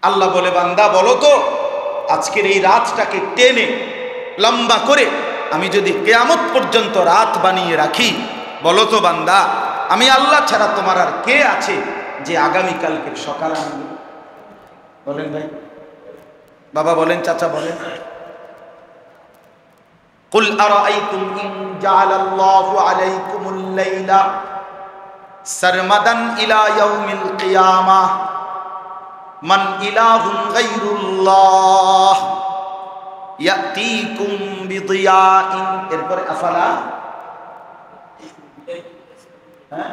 আল্লাহ বলে, বান্দা বলো তো আজকের এই রাতটাকে টেনে লম্বা করে আমি যদি কিয়ামত পর্যন্ত রাত বানিয়ে রাখি, বলো তো বান্দা আমি আল্লাহ ছাড়া তোমার আর কে আছে যে আগামীকালকে সকাল আনবে? বলেন ভাই, বাবা বলেন, চাচা বলেন। কুল আরাআইতুম ইন জাআলাল্লাহু আলাইকুমুল লাইলা সারমাদান ইলা ইয়াউমিল কিয়ামাহ মান ইলাহুন গায়রুল্লাহ ইয়াতিকুম বিদিয়াইন। এরপরে আফালা, হ্যাঁ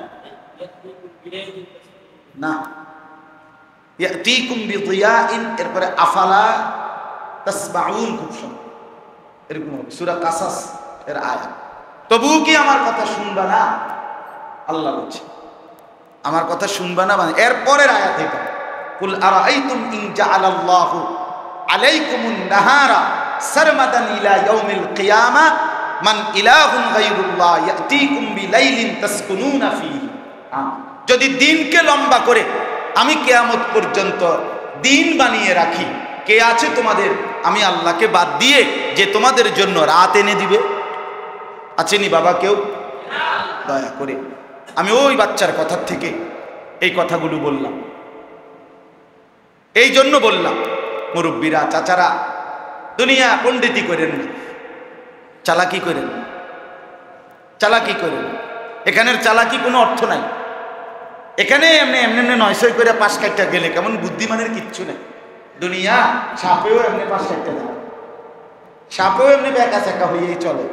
না, ইয়াতিকুম বিদিয়াইন, এরপরে আফালা তাসমাউন। খুব সুন্দর, এরকম সূরা কাসাস এর আয়াত। তবুও কি আমার কথা শুনবা না? আল্লাহ বলছে আমার কথা শুনবা না। মানে এরপরের আয়াত এটা, কুল আরাআইতুম ইন জাআলাল্লাহু আলাইকুমুন নাহারা সারমাদান ইলা ইয়াউমিল কিয়ামাহ মান ইলাহুন গায়রুল্লাহ ইয়াতিকুম বিলাইলিন তাসকুনুনা ফীহি। যদি দিনকে লম্বা করে আমি কিয়ামত পর্যন্ত দিন বানিয়ে রাখি, কে আছে তোমাদের আমি আল্লাহকে বাদ দিয়ে যে তোমাদের জন্য রাত এনে দিবে? আছেনি বাবা কেউ? দয়া করে আমি ওই বাচ্চার কথার থেকে এই কথাগুলো বললাম, এই জন্য বললাম মুরব্বীরা, চাচারা, দুনিয়া পণ্ডিতি করেন না, চালাকি করেন, চালাকি করেন। এখানের চালাকি কোনো অর্থ নাই। এখানে এমনি এমনি এমনি 900 করে পাশ কাটটা গেলে কেমন বুদ্ধিমানের কিচ্ছু নেই। দুনিয়া সাপেও এমনি পাশ কাটতে যায়, সাপেও এমনি বেকা চেকা হয়েই চলে।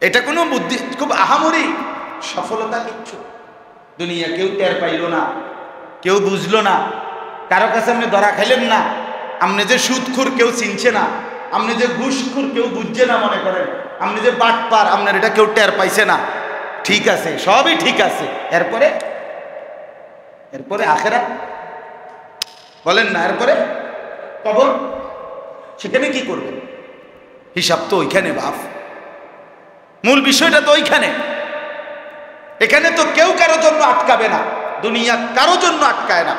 এটা কোনো বুদ্ধি, খুব আহামরি সফলতা কিচ্ছু। দুনিয়া কেউ টের পাইল না, কেউ বুঝলো না, কারো কাছে আপনি ধরা খাইলেন না। আপনি যে সুদখোর কেউ চিনছে না, আপনি যে ঘুষখোর কেউ বুঝছে না, মনে করেন আপনি যে বাটপার আপনার এটা কেউ টের পাইছে না। ঠিক আছে, সবই ঠিক আছে। এরপরে এরপরে আখেরাত বলেন না, এরপরে কবর, সেখানে কি করবেন? হিসাব তো ওইখানে বাপ, মূল বিষয়টা তো ওইখানে। এখানে তো কেউ কারো জন্য আটকাবে না, দুনিয়া কারো জন্য আটকায় না।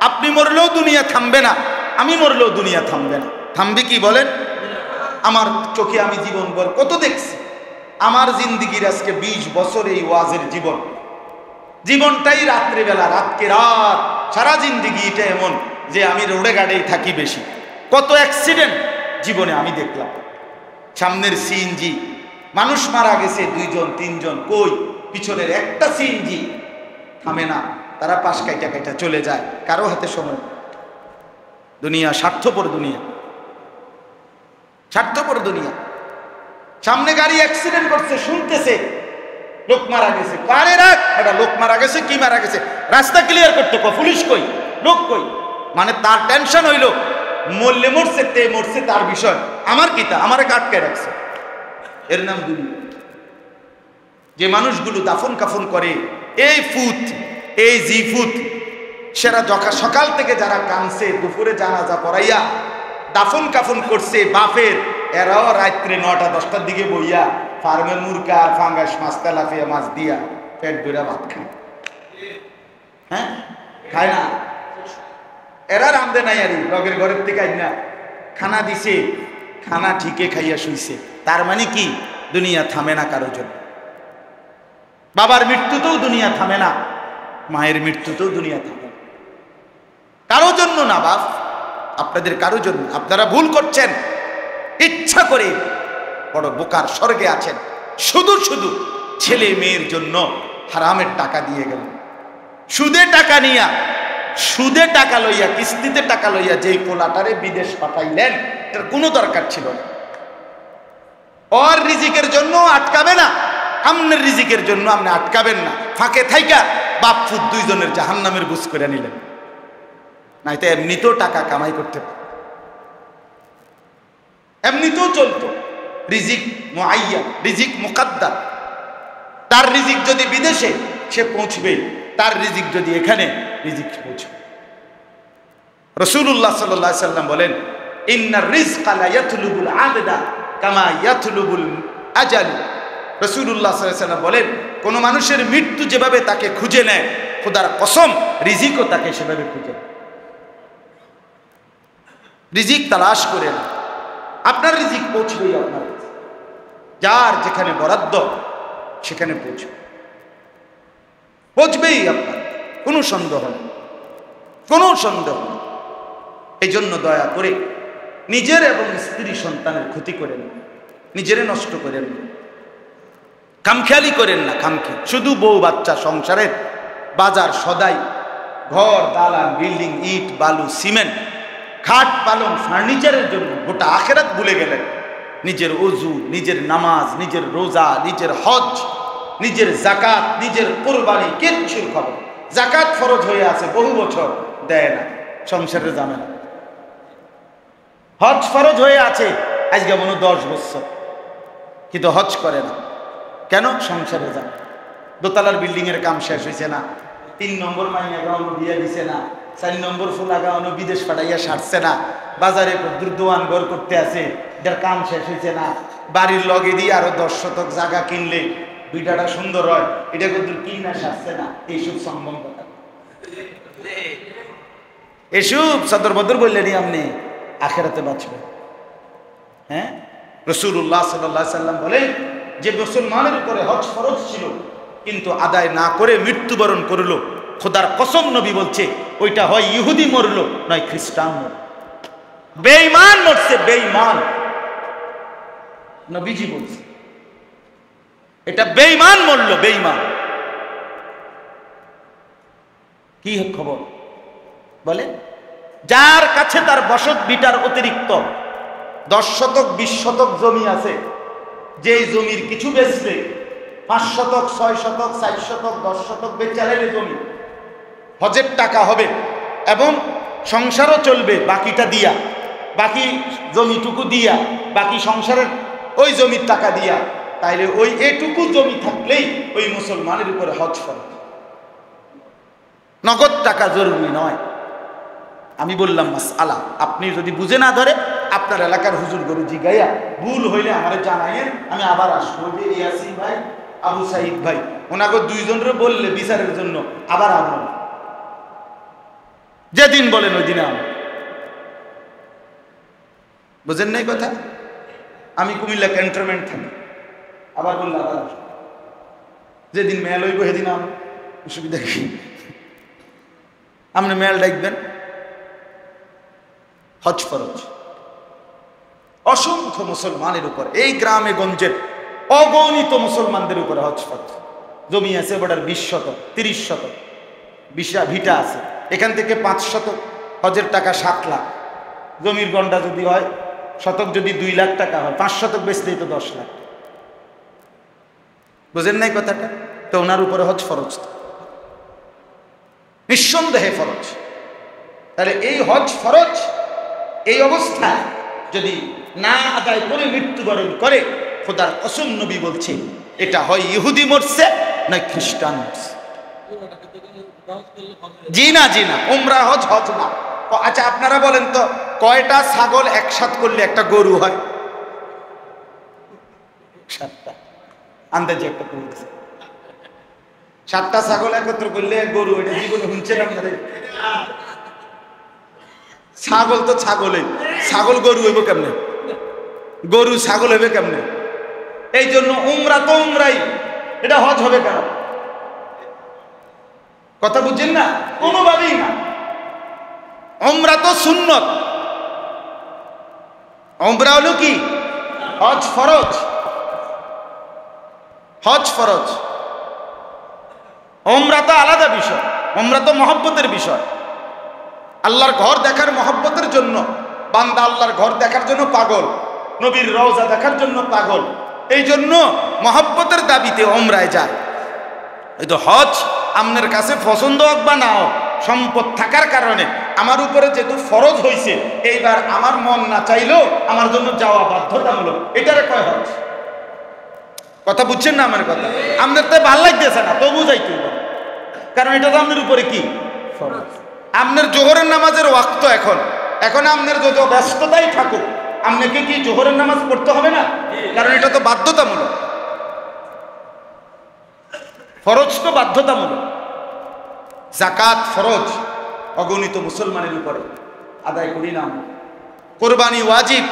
আপনি মরলেও দুনিয়া থামবে না, আমি মরলেও দুনিয়া থামবে না। থামবে কি বলেন? আমার চোখে আমি জীবনভর কত দেখছি। আমার জিন্দিগির আজকে 20 বছর এই ওয়াজের জীবন, জীবনটাই রাত্রিবেলা, রাতকে রাত, সারা জিন্দিগি এটা এমন যে আমি রোডে গাড়েই থাকি বেশি। কত অ্যাক্সিডেন্ট জীবনে আমি দেখলাম। সামনের সিএনজি মানুষ মারা গেছে 2 জন 3 জন, কই পিছনের একটা সিএনজি থামে না, তারা পাশ কাইটা কাইটা চলে যায়, কারো হাতে সময়। দুনিয়া স্বার্থপর, দুনিয়া স্বার্থপর দুনিয়া। সামনে গাড়ি অ্যাক্সিডেন্ট করছে, শুনতেছে লোক মারা গেছে, পারে রাখ এটা লোক মারা গেছে, কি মারা গেছে, রাস্তা ক্লিয়ার করতে কো, পুলিশ কই, লোক কই। মানে তার টেনশন হইল মরলে মরছে, তে মরছে তার বিষয়, আমার কিতা, আমারে আটকে রাখছে। এর নাম দুনিয়া। যে মানুষগুলো দাফন কাফন করে, এই ফুত এই জি ফুত, সেরা সকাল থেকে যারা কানছে, দুপুরে জানাজা পড়াইয়া দাফন কাফন করছে বাপের, এরাও রাত্রে 9টা-10টার দিকে বইয়া ফার্মের মুরগা আর ফাঙ্গাস মাছ, তেলাপিয়া মাছ দিয়া পেট ভরা ভাত খায়। হ্যাঁ, খায় না? এরা রান্ধে নাই, আর লগের ঘরের থেকে না খানা দিছে, খানা ঠিকে খাইয়া শুইছে। তার মানে কি? দুনিয়া থামে না কারো জন্য। বাবার মৃত্যুতেও দুনিয়া থামে না, মায়ের মৃত্যুতেও দুনিয়া থামে না, কারো জন্য না বাপ, আপনাদের কারো জন্য। আপনারা ভুল করছেন, ইচ্ছা করে বড় বোকার স্বর্গে আছেন। শুধু শুধু ছেলে মেয়ের জন্য হারামের টাকা দিয়ে গেল, সুদে টাকা নিয়া, সুদে টাকা লইয়া, কিস্তিতে টাকা লইয়া যেই পোলাটারে বিদেশ পাঠাইলেন, এর কোনো দরকার ছিল না। ওর রিজিকের জন্য আটকাবে না, আমনের রিজিকের জন্য আপনি আটকাবেন না। ফাঁকে থাইকা বাপ ফুট 2 জনের জাহান্নামের বুঝ করে নিলেন, নাইতো এমনিতেও টাকা কামাই করতে পারে, এমনিতেও চলতো। রিজিক মুআয়্যান, রিজিক মুকাদ্দার। তার রিজিক যদি বিদেশে, সে পৌঁছবে, তার রিজিক যদি এখানে, রিজিক পৌঁছবে। রাসূলুল্লাহ সাল্লাল্লাহু আলাইহি সাল্লাম বলেন, ইন্নার রিজকা লা ইয়াতলুবুল আবদা কামা ইয়াতলুবুল আজাল। রাসূলুল্লাহ সাল্লাল্লাহু আলাইহি সাল্লাম বলেন, কোন মানুষের মৃত্যু যেভাবে তাকে খুঁজে নেয়, খোদার কসম রিজিকও তাকে সেভাবে খুঁজে, রিজিক তালাশ করে না, আপনার রিজিক পৌঁছবেই আপনার কাছে। যার যেখানে বরাদ্দ সেখানে পৌঁছবেই আপনার, কোনো সন্দেহ নেই, কোনো সন্দেহ নেই। এই জন্য দয়া করে নিজের এবং স্ত্রী সন্তানের ক্ষতি করেন, নিজেরে নষ্ট করেন, খামখেয়ালি করেন না। খামখে শুধু বউ বাচ্চা, সংসারের বাজার সদাই, ঘর দালান বিল্ডিং, ইট বালু সিমেন্ট, খাট পালং ফার্নিচারের জন্য গোটা আখেরাত ভুলে গেলেন। নিজের ওযু, নিজের নামাজ, নিজের রোজা, নিজের হজ, নিজের জাকাত, নিজের কোরবানি কিচ্ছুর খবর। জাকাত ফরজ হয়ে আছে বহু বছর, দেয় না, সংসারে জানে না। হজ ফরজ হয়ে আছে আজকে মনে 10 বছর, কিন্তু হজ করে না। কেন? সংসারে যান। দোতলার বিল্ডিং এর কাম শেষ হয়েছে না, 3 নম্বর মাইয়া গাওয়ানো বিয়ে দিছে না, 4 নম্বর ফুলা গাওয়ানো বিদেশ পাঠাইয়া সারছে না, বাজারে দোয়ান ঘর করতে আছে, এটার কাম শেষ হয়েছে না, বাড়ির লগে দিয়ে আরো 10 শতক জায়গা কিনলে দুইটাটা সুন্দর হয়, এটা কিন্তু কিনা সারছে না। এইসব সম্বন্ধ, এসব সদর বদর বললেন আপনি আখেরাতে বাঁচবে। হ্যাঁ, রাসূলুল্লাহ সাল্লাল্লাহু আলাইহি সাল্লাম বলেন যে মুসলমানের উপরে হজ ফরজ ছিল কিন্তু আদায় না করে মৃত্যুবরণ করলো, খোদার কসম নবী বলছে ওইটা হয় ইহুদি মরলো নয় খ্রিস্টান মরলো, বেঈমান মরছে, বেঈমান। নবীজি বলছে এটা বেঈমান মরলো, বেঈমান। কি খবর বলে? যার কাছে তার বসত বিটার অতিরিক্ত 10 শতক 20 শতক জমি আছে, যেই জমির কিছু বেচলে 5 শতক 6 শতক 4 শতক 10 শতক বেচালে জমি হজের টাকা হবে এবং সংসারও চলবে বাকিটা দিয়া, বাকি জমিটুকু দিয়া, বাকি সংসারের ওই জমির টাকা দিয়া, তাইলে ওই এটুকু জমি থাকলেই ওই মুসলমানের উপরে হজ ফরজ। নগদ টাকা জরুরি নয়। আমি বললাম মাসআলা, আপনি যদি বুঝে না ধরে আপনার এলাকার হুজুর গরু জিগাইয়া ভুল হইলে আমারে জানাইয়েন, আমি আবার আসবো। যে ইয়াসিন ভাই, আবু সাইদ ভাই, ওনাকে 2 জনের বললে বিচারের জন্য আবার আবার যেদিন বলেন ওই দিনে আমি। বুঝেন নাই কথা? আমি কুমিল্লা ক্যান্টনমেন্ট থাকি, আবার বললে আবার আসবো, যেদিন মেল হইব সেদিন আমি, অসুবিধা কি? আপনি মেল ডাকবেন। হজ ফরজ অসংখ্য মুসলমানের উপর, এই গ্রামে গঞ্জের অগণিত মুসলমানদের উপরে হজ ফরজ। জমি আছে বড়ার 20 শতক 30 শতক ভিটা আছে, এখান থেকে 5 শতক হজের টাকা 7 লাখ, জমির গন্ডা যদি হয় শতক যদি 2 লাখ টাকা হয়, 5 শতক বেচলেই তো 10 লাখ। বুঝেন নাই কথাটা? তো ওনার উপরে হজ ফরজ, নিঃসন্দেহে ফরজ। তাহলে এই হজ ফরজ এই অবস্থায় যদি না আদায় করে মৃত্যুবরণ করে, খোদার কসম নবী বলছে এটা হয় ইহুদি মরছে না খ্রিস্টান মরছে। জি না, জি না, উমরা হজ হজ না। আচ্ছা আপনারা বলেন তো, কয়টা ছাগল একসাথ করলে একটা গরু হয়? 7টা। আন্দাজে একটা বলছে 7টা ছাগল একত্র করলে গরু, এটা জীবনে শুনছেন আপনাদের? ছাগল তো ছাগলই, ছাগল গরু হইব কেমনে? গরু ছাগল হইবে কেমনে? এই জন্য উমরা তো উমরাই, এটা হজ হবে কেন? কথা বুঝছেন না? কোনোভাবেই না। উমরা তো সুন্নত, উমরা হলো কি? হজ ফরজ। হজ ফরজ, উমরা তো আলাদা বিষয়, উমরা তো মহব্বতের বিষয়। আল্লাহর ঘর দেখার মহব্বতের জন্য বান্দা আল্লাহর ঘর দেখার জন্য পাগল, নবীর রওজা দেখার জন্য পাগল, এই জন্য মহব্বতের দাবিতে উমরায় যায়। এই তো হজ আপনার কাছে পছন্দ হোক বা না হোক, সম্পদ থাকার কারণে আমার উপরে যেহেতু ফরজ হয়েছে, এইবার আমার মন না চাইলেও আমার জন্য যাওয়া বাধ্যতামূলক, এটারে কয় হজ। কথা বুঝছেন না আমার কথা? আপনার তো ভাল লাগতেছে না, তবু যাইতে হবে, কারণ এটা তো আপনার উপরে কি ফরজ। আপনার জোহরের নামাজের ওয়াক্ত এখন আপনার যত ব্যস্ততাই থাকুক, আপনাকে কি জোহরের নামাজ পড়তে হবে না? কারণ এটা তো বাধ্যতামূলক, ফরজ তো বাধ্যতামূলক। জাকাত ফরজ অগণিত মুসলমানের উপরে, আদায় করি না। কোরবানি ওয়াজিব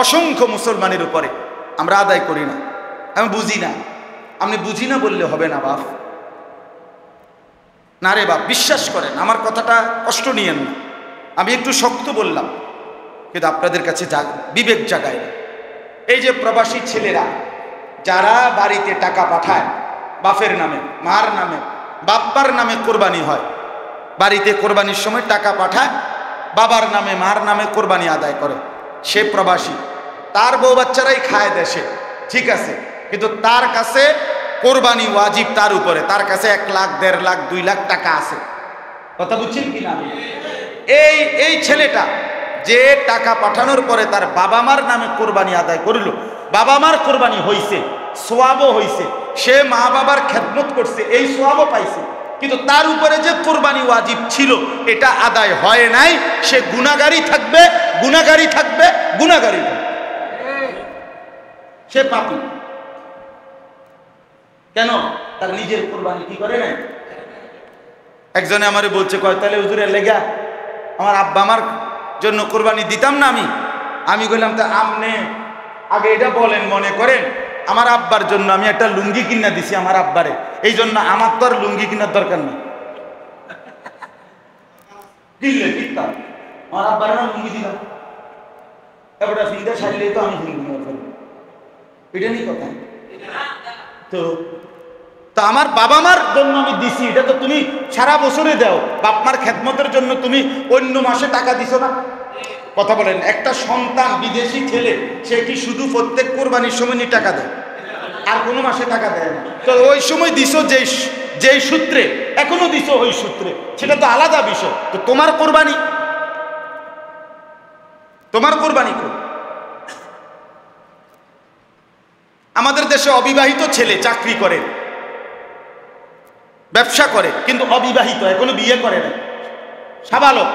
অসংখ্য মুসলমানের উপরে, আমরা আদায় করি না। আমি বুঝি না, আপনি বুঝি না বললে হবে না বাপ। না রে বাপ, বিশ্বাস করেন, আমার কথাটা কষ্ট নিয়েন না, আমি একটু শক্ত বললাম, কিন্তু আপনাদের কাছে বিবেক জাগায় না। এই যে প্রবাসী ছেলেরা যারা বাড়িতে টাকা পাঠায়, বাপের নামে, মার নামে, বাপ্পার নামে কোরবানি হয়, বাড়িতে কোরবানির সময় টাকা পাঠায়, বাবার নামে মার নামে কোরবানি আদায় করে, সে প্রবাসী, তার বউ বাচ্চারাই খায় দেশে, ঠিক আছে, কিন্তু তার কাছে কোরবানি ওয়াজিব তার উপরে, তার কাছে 1 লাখ 1.5 লাখ 2 লাখ টাকা আছে। কথা বুঝছেন কিনা? এই ছেলেটা যে টাকা পাঠানোর পরে তার বাবা মার নামে কোরবানি আদায় করলো, বাবা মার কোরবানি হইছে, সোয়াবও হইছে, সে মা বাবার খেদমত করছে, এই সোয়াবও পাইছে, কিন্তু তার উপরে যে কোরবানি ওয়াজিব ছিল এটা আদায় হয় নাই, সে গুনাহগারী থাকবে, গুনাহগারী থাকবে, গুনাহগারী থাকবে, সে পাপী। কেন? তার নিজের কোরবানি কি করে নাই। একজনে আমারে বলছে, কয় তাহলে হুজুরের লেগা আমার আব্বা আমার জন্য কোরবানি দিতাম না আমি বললাম, তা আপনি আগে এটা বলেন, মনে করেন আমার আব্বার জন্য আমি একটা লুঙ্গি কিনা দিছি আমার আব্বারে, এই জন্য আমার তো আর লুঙ্গি কেনার দরকার নেই। কিনলে কিনতাম, আমার আব্বারে না লুঙ্গি দিলাম, এবারে ফিলটা সারলে তো আমি হিন্দু ফেলবো, এটা নিয়ে কথা। তো আমার বাবা মার জন্য আমি দিছি, এটা তো তুমি সারা বছরে দাও, বাপ মার খেদমতের জন্য তুমি অন্য মাসে টাকা দিছো না। কথা বলেন, একটা সন্তান বিদেশি ছেলে সে কি শুধু প্রত্যেক কোরবানির সময় নিয়ে টাকা দেয়, আর কোনো মাসে টাকা দেয় না? তো ওই সময় দিছো যেই সূত্রে, এখনো দিছো ওই সূত্রে, সেটা তো আলাদা বিষয়। তো তোমার কোরবানি কর। আমাদের দেশে অবিবাহিত ছেলে চাকরি করে, ব্যবসা করে, কিন্তু অবিবাহিত, এখনো বিয়ে করে না, সাবালক,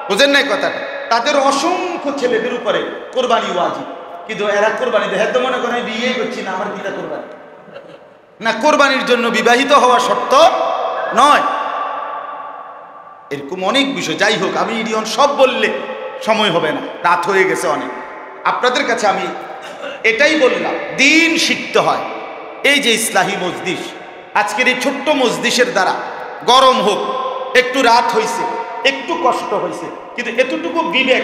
বুঝেন নাই কথাটা? তাদের অসংখ্য ছেলেদের উপরে কোরবানি ওয়াজিব, কিন্তু এরা কোরবানি দেয়, হয়তো মনে করে বিয়ে করছি না, আমার পিতা কোরবানি না, কোরবানির জন্য বিবাহিত হওয়া শর্ত নয়। এরকম অনেক বিষয়। যাই হোক, আমি ইডিয়ন সব বললে সময় হবে না, রাত হয়ে গেছে অনেক। আপনাদের কাছে আমি এটাই বললাম, দিন শিখতে হয়। এই যে ইসলাহি মজলিস, আজকের এই ছোট্ট মজলিসের দ্বারা, গরম হোক, একটু রাত হয়েছে, একটু কষ্ট হয়েছে, কিন্তু এতটুকু বিবেক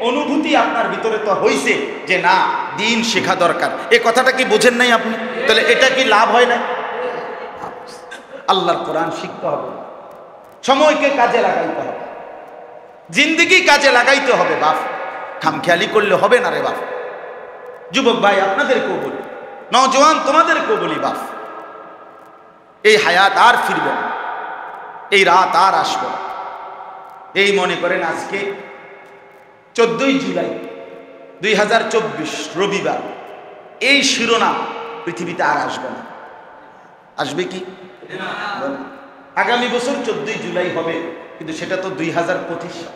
অনুভূতি আপনার ভিতরে তো হয়েছে যে না, দিন শেখা দরকার। এই কথাটা কি বোঝেন নাই আপনি? তাহলে এটা কি লাভ হয় না? আল্লাহর কোরআন শিখতে হবে, সময়কে কাজে লাগাইতে হবে, জিন্দেগি কাজে লাগাইতে হবে বাপ। খামখেয়ালি করলে হবে না রে বাপ। যুবক ভাই আপনাদেরকেও বলি, নওজওয়ান তোমাদেরকেও বলি বাপ, এই হায়াত আর ফিরবে না, এই রাত আর আসবে না। এই মনে করেন আজকে 14ই জুলাই 2024 রবিবার, এই শিরোনাম পৃথিবীতে আর আসবে না। আসবে কি? আগামী বছর 14ই জুলাই হবে, কিন্তু সেটা তো 2025 সাল।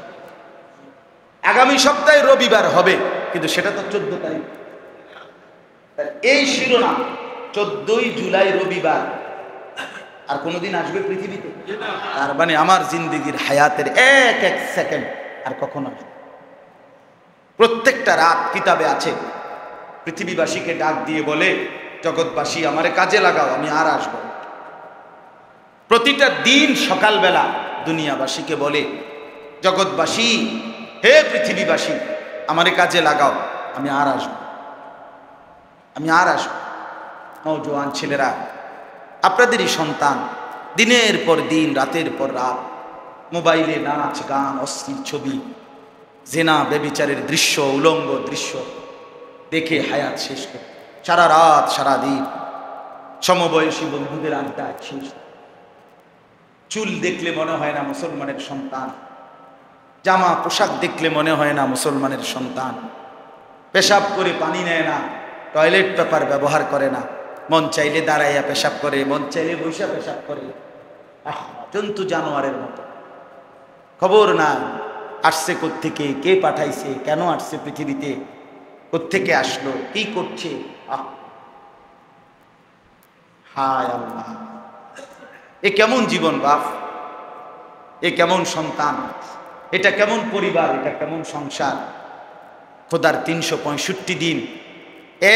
আগামী সপ্তাহে রবিবার হবে, কিন্তু সেটা তো 14 তারিখ। এই শিরোনাম 14ই জুলাই রবিবার আর কোনোদিন আসবে পৃথিবীতে? তার মানে আমার জিন্দেগির হায়াতের এক এক সেকেন্ড আর কখনো আসবে। প্রত্যেকটা রাত কিতাবে আছে, পৃথিবীবাসীকে ডাক দিয়ে বলে, জগৎবাসী আমারে কাজে লাগাও, আমি আর আসবো। প্রতিটা দিন সকালবেলা দুনিয়াবাসীকে বলে, জগৎবাসী, হে পৃথিবীবাসী, আমারে কাজে লাগাও, আমি আর আসবো, আমি আর আসবো। নওজোয়ান ছেলেরা, আপনাদেরই সন্তান, দিনের পর দিন, রাতের পর রাত মোবাইলে নাচ গান, অশ্লীল ছবি, জেনা বেবিচারের দৃশ্য, উলঙ্গ দৃশ্য দেখে হায়াত শেষ করে, সারা রাত সারা দিন সমবয়সী বন্ধুদের আড্ডায় শেষ। চুল দেখলে মনে হয় না মুসলমানের সন্তান, জামা পোশাক দেখলে মনে হয় না মুসলমানের সন্তান, পেশাব করে পানি নেয় না, টয়লেট পেপার ব্যবহার করে না, মন চাইলে দাঁড়াইয়া পেশাব করে, মন চাইলে বৈশা পেশাব করে, জন্তু জানোয়ারের মতো। খবর না আসছে কোত্থেকে, কে পাঠাইছে, কেন আসছে পৃথিবীতে, কোত্থেকে আসলো, কি করছে। হায় আল্লাহ, এ কেমন জীবন বাপ! এ কেমন সন্তান, এটা কেমন পরিবার, এটা কেমন সংসার। খোদার 365 দিন,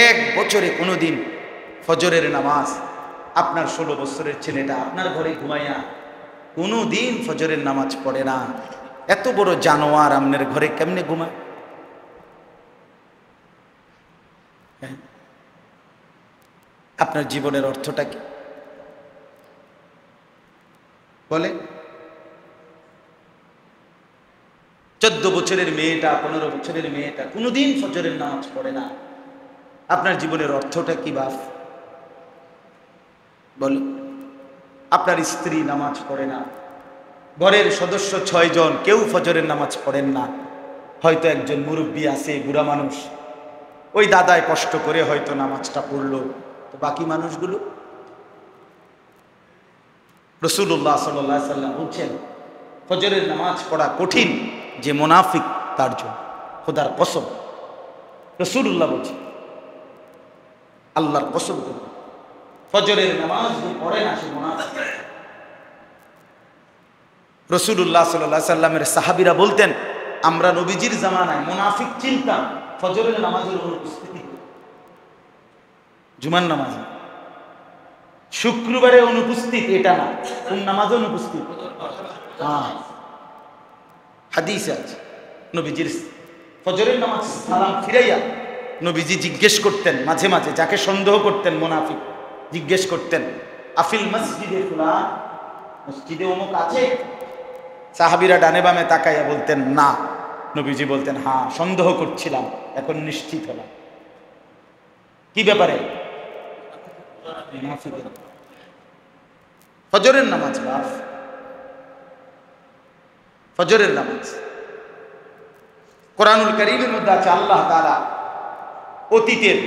এক বছরে কোনো দিন ফজরের নামাজ আপনার 16 বছরের ছেলেটা আপনার ঘরে ঘুমাইয়া কোনো দিন ফজরের নামাজ পড়ে না। এত বড় জানোয়ার আপনার ঘরে কেমনে ঘুমায়? আপনার জীবনের অর্থটা কি বলে? 14 বছরের মেয়েটা, 15 বছরের মেয়েটা কোনোদিন ফজরের নামাজ পড়ে না। আপনার জীবনের অর্থটা কি বাপ বলো? আপনার স্ত্রী নামাজ পড়ে না, ঘরের সদস্য 6 জন কেউ ফজরের নামাজ পড়েন না। হয়তো একজন মুরব্বী আছে, বুড়া মানুষ, ওই দাদায় কষ্ট করে হয়তো নামাজটা পড়লো, তো বাকি মানুষগুলো? রাসূলুল্লাহ সাল্লাল্লাহু আলাইহি ওয়াসাল্লাম বলছেন ফজরের নামাজ পড়া কঠিন যে মুনাফিক তার জন্য। খোদার কসম, রাসূলুল্লাহ বলছেন, আল্লাহর কসম করে, ফজরের নামাজ যে পড়ে না সে মুনাফিক। রাসূলুল্লাহ সাল্লাল্লাহু আলাইহি ওয়াসাল্লামের সাহাবীরা বলতেন, আমরা নবীজির জামানায় মুনাফিক চিনতাম ফজরের নামাজের অনুপস্থিতি। জুমার নামাজ শুক্রবারে অনুপস্থিত এটা না, কোন নামাজে অনুপস্থিত? হাদিসে আছে নবীজির ফজরের নামাজ সালাম ফিরাইয়া নবীজি জিজ্ঞেস করতেন, মাঝে মাঝে যাকে সন্দেহ করতেন মুনাফিক, জিজ্ঞেস করতেন, আফিল মসজিদে ফুলান, মসজিদে অমুক আছে? সাহাবীরা ডানে বামে তাকাইয়া বলতেন না। নবীজি বলতেন, হ্যাঁ সন্দেহ করছিলাম, এখন নিশ্চিত হলাম। কি ব্যাপারে? ফজরের নামাজ বাপ, ফজরের নামাজ। কোরআনুল কারীমের মধ্যে আছে আল্লাহ তাআলা অতীতের